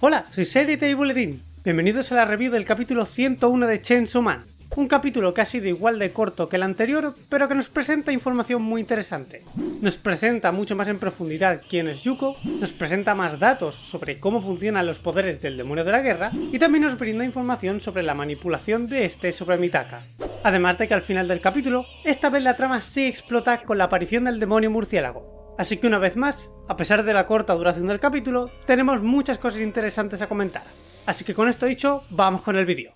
Hola, soy Serie y Boletín. Bienvenidos a la review del capítulo 101 de Chainsaw Man. Un capítulo que ha sido igual de corto que el anterior, pero que nos presenta información muy interesante. Nos presenta mucho más en profundidad quién es Yuko, nos presenta más datos sobre cómo funcionan los poderes del demonio de la guerra y también nos brinda información sobre la manipulación de este sobre Mitaka. Además de que al final del capítulo, esta vez la trama sí explota con la aparición del demonio murciélago. Así que una vez más, a pesar de la corta duración del capítulo, tenemos muchas cosas interesantes a comentar. Así que con esto dicho, vamos con el vídeo.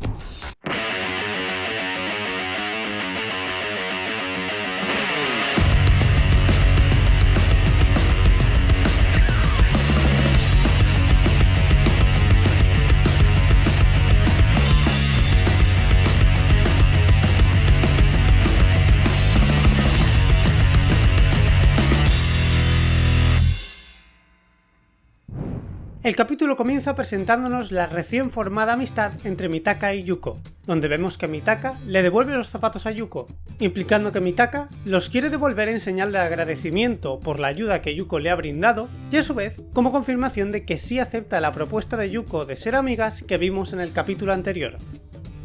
El capítulo comienza presentándonos la recién formada amistad entre Mitaka y Yuko, donde vemos que Mitaka le devuelve los zapatos a Yuko, implicando que Mitaka los quiere devolver en señal de agradecimiento por la ayuda que Yuko le ha brindado y a su vez como confirmación de que sí acepta la propuesta de Yuko de ser amigas que vimos en el capítulo anterior.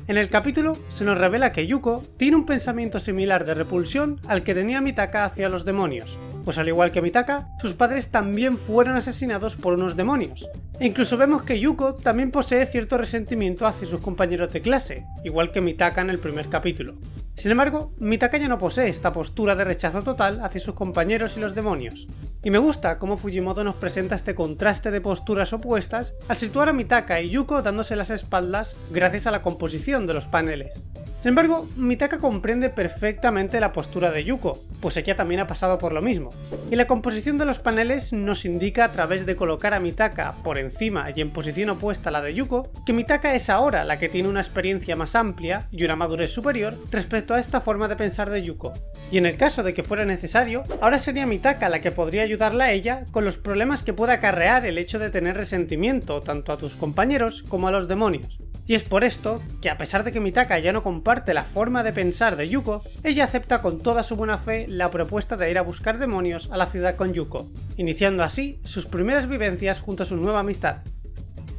En el capítulo se nos revela que Yuko tiene un pensamiento similar de repulsión al que tenía Mitaka hacia los demonios, pues al igual que Mitaka, sus padres también fueron asesinados por unos demonios. E incluso vemos que Yuko también posee cierto resentimiento hacia sus compañeros de clase, igual que Mitaka en el primer capítulo. Sin embargo, Mitaka ya no posee esta postura de rechazo total hacia sus compañeros y los demonios. Y me gusta cómo Fujimoto nos presenta este contraste de posturas opuestas al situar a Mitaka y Yuko dándose las espaldas gracias a la composición de los paneles. Sin embargo, Mitaka comprende perfectamente la postura de Yuko, pues ella también ha pasado por lo mismo, y la composición de los paneles nos indica a través de colocar a Mitaka por encima y en posición opuesta a la de Yuko, que Mitaka es ahora la que tiene una experiencia más amplia y una madurez superior respecto a esta forma de pensar de Yuko. Y en el caso de que fuera necesario, ahora sería Mitaka la que podría ayudarla a ella con los problemas que pueda acarrear el hecho de tener resentimiento tanto a tus compañeros como a los demonios. Y es por esto que a pesar de que Mitaka ya no comparte la forma de pensar de Yuko, ella acepta con toda su buena fe la propuesta de ir a buscar demonios a la ciudad con Yuko, iniciando así sus primeras vivencias junto a su nueva amistad.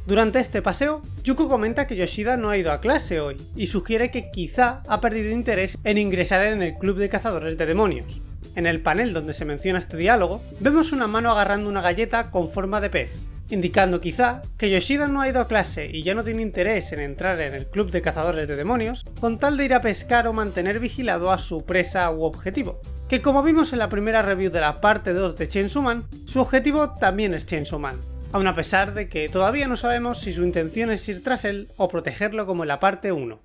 Durante este paseo, Yuko comenta que Yoshida no ha ido a clase hoy y sugiere que quizá ha perdido interés en ingresar en el club de cazadores de demonios. En el panel donde se menciona este diálogo, vemos una mano agarrando una galleta con forma de pez, indicando quizá que Yoshida no ha ido a clase y ya no tiene interés en entrar en el club de cazadores de demonios con tal de ir a pescar o mantener vigilado a su presa u objetivo, que como vimos en la primera review de la parte 2 de Chainsaw Man, su objetivo también es Chainsaw Man, aun a pesar de que todavía no sabemos si su intención es ir tras él o protegerlo como en la parte 1.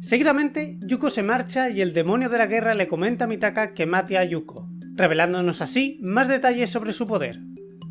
Seguidamente, Yuko se marcha y el demonio de la guerra le comenta a Mitaka que mate a Yuko, revelándonos así más detalles sobre su poder.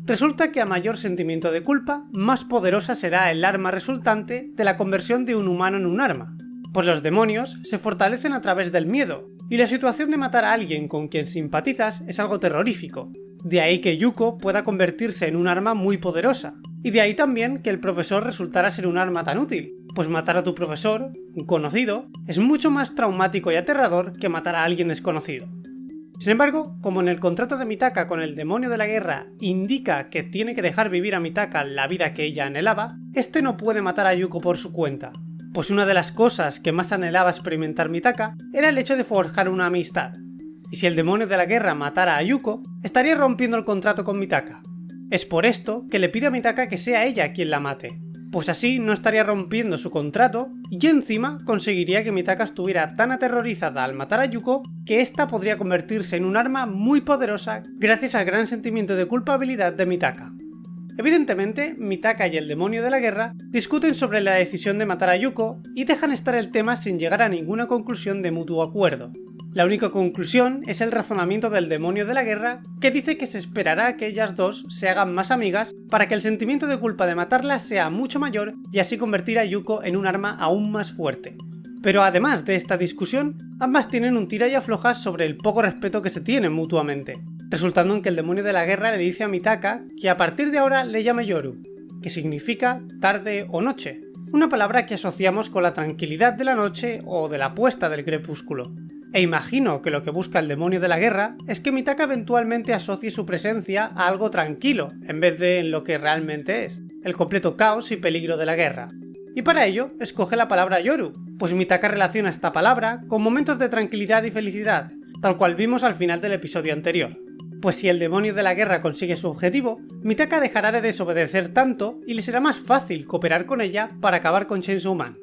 Resulta que a mayor sentimiento de culpa, más poderosa será el arma resultante de la conversión de un humano en un arma, pues los demonios se fortalecen a través del miedo, y la situación de matar a alguien con quien simpatizas es algo terrorífico. De ahí que Yuko pueda convertirse en un arma muy poderosa, y de ahí también que el profesor resultara ser un arma tan útil, pues matar a tu profesor, un conocido, es mucho más traumático y aterrador que matar a alguien desconocido. Sin embargo, como en el contrato de Mitaka con el demonio de la guerra indica que tiene que dejar vivir a Mitaka la vida que ella anhelaba, este no puede matar a Yuko por su cuenta, pues una de las cosas que más anhelaba experimentar Mitaka era el hecho de forjar una amistad, y si el demonio de la guerra matara a Yuko, estaría rompiendo el contrato con Mitaka. Es por esto que le pide a Mitaka que sea ella quien la mate, pues así no estaría rompiendo su contrato y encima conseguiría que Mitaka estuviera tan aterrorizada al matar a Yuko que ésta podría convertirse en un arma muy poderosa gracias al gran sentimiento de culpabilidad de Mitaka. Evidentemente, Mitaka y el demonio de la guerra discuten sobre la decisión de matar a Yuko y dejan estar el tema sin llegar a ninguna conclusión de mutuo acuerdo. La única conclusión es el razonamiento del demonio de la guerra, que dice que se esperará a que ellas dos se hagan más amigas para que el sentimiento de culpa de matarla sea mucho mayor y así convertir a Yuko en un arma aún más fuerte. Pero además de esta discusión, ambas tienen un tira y aflojas sobre el poco respeto que se tienen mutuamente, resultando en que el demonio de la guerra le dice a Mitaka que a partir de ahora le llame Yoru, que significa tarde o noche, una palabra que asociamos con la tranquilidad de la noche o de la puesta del crepúsculo. E imagino que lo que busca el demonio de la guerra es que Mitaka eventualmente asocie su presencia a algo tranquilo, en vez de en lo que realmente es. el completo caos y peligro de la guerra. Y para ello, escoge la palabra Yoru, pues Mitaka relaciona esta palabra con momentos de tranquilidad y felicidad, tal cual vimos al final del episodio anterior. Pues si el demonio de la guerra consigue su objetivo, Mitaka dejará de desobedecer tanto y le será más fácil cooperar con ella para acabar con Chainsaw Man.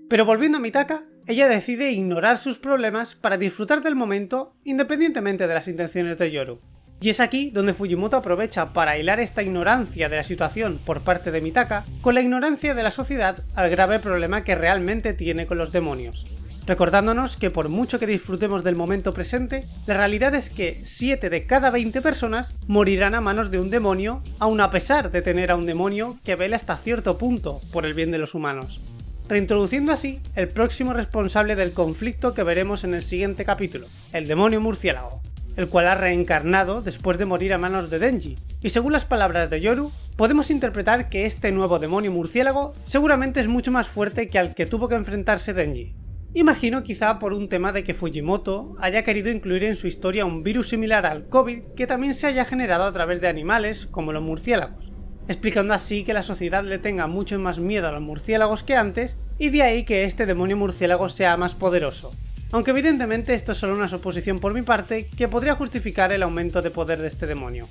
Pero volviendo a Mitaka, ella decide ignorar sus problemas para disfrutar del momento independientemente de las intenciones de Yoru. Y es aquí donde Fujimoto aprovecha para hilar esta ignorancia de la situación por parte de Mitaka con la ignorancia de la sociedad al grave problema que realmente tiene con los demonios. Recordándonos que por mucho que disfrutemos del momento presente, la realidad es que 7 de cada 20 personas morirán a manos de un demonio, aun a pesar de tener a un demonio que vela hasta cierto punto por el bien de los humanos. Reintroduciendo así el próximo responsable del conflicto que veremos en el siguiente capítulo, el demonio murciélago, el cual ha reencarnado después de morir a manos de Denji, y según las palabras de Yoru, podemos interpretar que este nuevo demonio murciélago seguramente es mucho más fuerte que al que tuvo que enfrentarse Denji. Imagino quizá por un tema de que Fujimoto haya querido incluir en su historia un virus similar al COVID que también se haya generado a través de animales como los murciélagos, explicando así que la sociedad le tenga mucho más miedo a los murciélagos que antes y de ahí que este demonio murciélago sea más poderoso. Aunque evidentemente esto es solo una suposición por mi parte que podría justificar el aumento de poder de este demonio.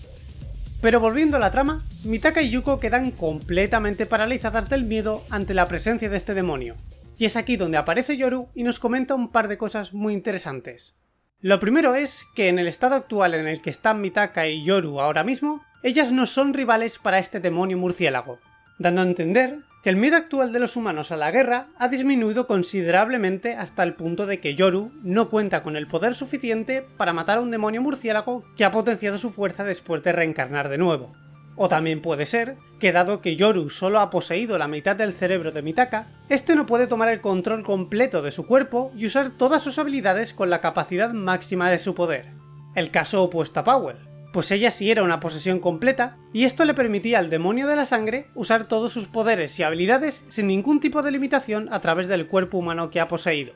Pero volviendo a la trama, Mitaka y Yuko quedan completamente paralizadas del miedo ante la presencia de este demonio. Y es aquí donde aparece Yoru y nos comenta un par de cosas muy interesantes. Lo primero es que en el estado actual en el que están Mitaka y Yoru ahora mismo, ellas no son rivales para este demonio murciélago, dando a entender que el miedo actual de los humanos a la guerra ha disminuido considerablemente hasta el punto de que Yoru no cuenta con el poder suficiente para matar a un demonio murciélago que ha potenciado su fuerza después de reencarnar de nuevo. O también puede ser que dado que Yoru solo ha poseído la mitad del cerebro de Mitaka, este no puede tomar el control completo de su cuerpo y usar todas sus habilidades con la capacidad máxima de su poder. El caso opuesto a Powell, pues ella sí era una posesión completa y esto le permitía al demonio de la sangre usar todos sus poderes y habilidades sin ningún tipo de limitación a través del cuerpo humano que ha poseído.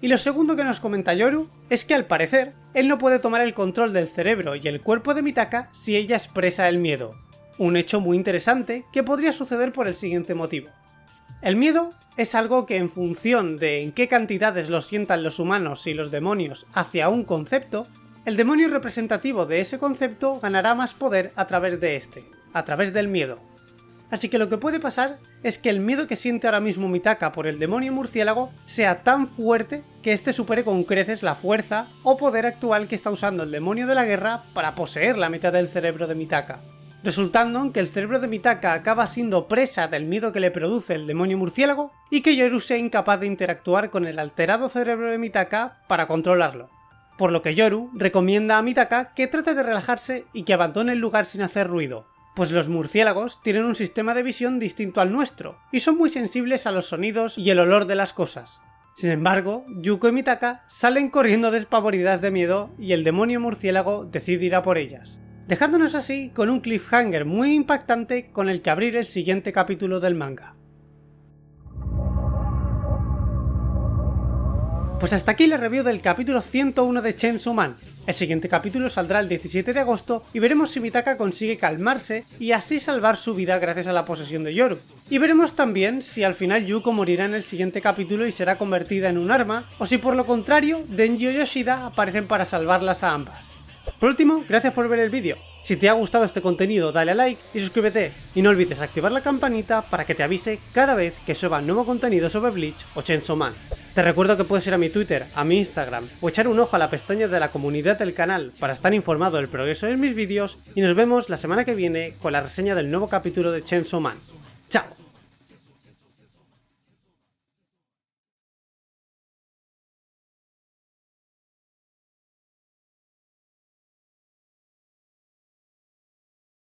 Y lo segundo que nos comenta Yoru es que al parecer él no puede tomar el control del cerebro y el cuerpo de Mitaka si ella expresa el miedo. Un hecho muy interesante que podría suceder por el siguiente motivo. El miedo es algo que en función de en qué cantidades lo sientan los humanos y los demonios hacia un concepto, el demonio representativo de ese concepto ganará más poder a través de este, a través del miedo. Así que lo que puede pasar es que el miedo que siente ahora mismo Mitaka por el demonio murciélago sea tan fuerte que este supere con creces la fuerza o poder actual que está usando el demonio de la guerra para poseer la mitad del cerebro de Mitaka, resultando en que el cerebro de Mitaka acaba siendo presa del miedo que le produce el demonio murciélago y que Yoru sea incapaz de interactuar con el alterado cerebro de Mitaka para controlarlo. Por lo que Yoru recomienda a Mitaka que trate de relajarse y que abandone el lugar sin hacer ruido, pues los murciélagos tienen un sistema de visión distinto al nuestro y son muy sensibles a los sonidos y el olor de las cosas. Sin embargo, Yuko y Mitaka salen corriendo despavoridas de miedo y el demonio murciélago decide ir a por ellas, dejándonos así con un cliffhanger muy impactante con el que abrir el siguiente capítulo del manga. Pues hasta aquí la review del capítulo 101 de Chainsaw Man. El siguiente capítulo saldrá el 17 de agosto y veremos si Mitaka consigue calmarse y así salvar su vida gracias a la posesión de Yoru. Y veremos también si al final Yuko morirá en el siguiente capítulo y será convertida en un arma, o si por lo contrario Denji o Yoshida aparecen para salvarlas a ambas. Por último, gracias por ver el vídeo. Si te ha gustado este contenido dale a like y suscríbete, y no olvides activar la campanita para que te avise cada vez que suba nuevo contenido sobre Bleach o Chainsaw Man. Te recuerdo que puedes ir a mi Twitter, a mi Instagram o echar un ojo a la pestaña de la comunidad del canal para estar informado del progreso de mis vídeos y nos vemos la semana que viene con la reseña del nuevo capítulo de Chainsaw Man. ¡Chao!